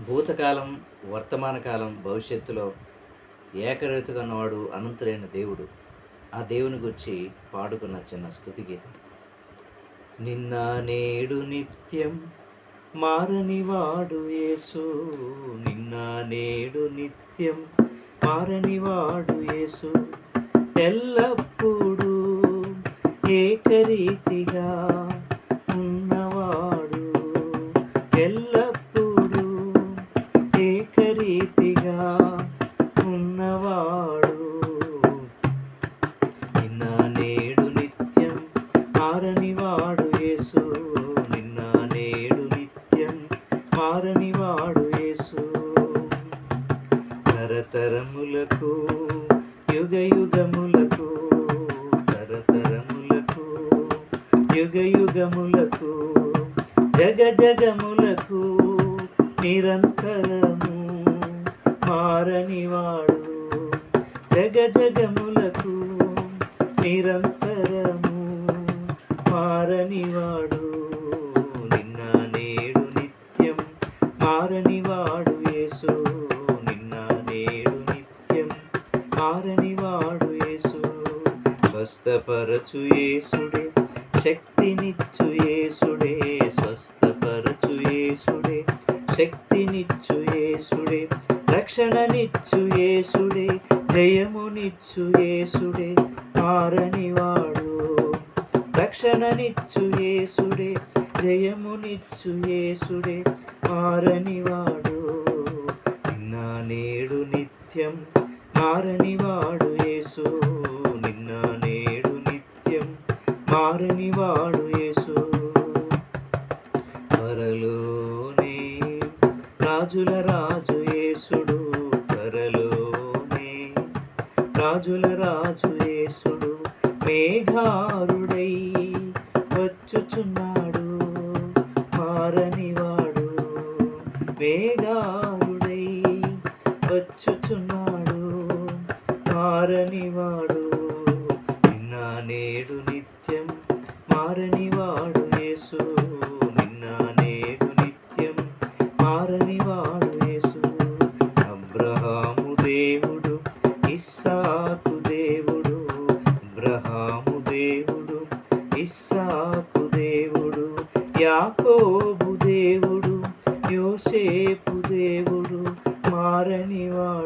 భూతకాలం, వర్తమాన కాలం, భవిష్యత్తులో ఏకరీతిగా ఉన్నవాడు అనంతుడైన దేవుడు. ఆ దేవుని గురించి పాడుకున్న చిన్న స్తుతి గీతం. నిన్న నేడు నిత్యం మారనివాడు యేసు, నిన్న నేడు నిత్యం మారనివాడు యేసు, ఎల్లప్పుడూ ఏకరీతిగా ఉన్నవాడు, ఎల్లప్పుడూ ఏకరీతిగా ఉన్నవాడు. నిన్న నేడు నిత్యం మారనివాడు యేసు, నిన్న నేడు నిత్యం మారనివాడు యేసు. తరతరములకు యుగ యుగములకు, తరతరములకు యుగ యుగములకు, జగ జగములకు నిరంతరము మారనివాడు, జగ జగములకు నిరంతరము మారనివాడు. నిన్న నేడు నిత్యం మారనివాడు యేసు, నిన్న నేడు నిత్యం మారనివాడు యేసు. స్వస్థపరచు యేసుడే, శక్తినిచ్చు యేసుడే, స్వస్థపరచు యేసుడే, శక్తినిచ్చు యేసుడే, రక్షణనిచ్చు యేసుడే, జయమునిచ్చు యేసుడే మారనివాడు, రక్షణనిచ్చు యేసుడే, జయమునిచ్చు యేసుడే మారనివాడు. నిన్న నేడు నిత్యం మారనివాడు యేసు, నిన్న నేడు నిత్యం మారనివాడు యేసు. త్వరలోనే రాజుల రాజు యేసుడు, త్వరలోనే రాజుల రాజు యేసుడు, మేఘారుడై వచ్చుచున్నాడు మారనివాడు, మేఘారుడై వచ్చుచున్నాడు మారనివాడు. నిన్న నేడు నిత్యం మారనివాడు యేసు, నిన్న నేడు నిత్యం మారనివాడు యేసు. అబ్రహాము దేవుడు, ఇస్సాకు దేవుడు, అబ్రహాము దేవుడు, ఇస్సాకు దేవుడు, యాకోబు దేవుడు, యోసేపు దేవుడు మారనివాడు.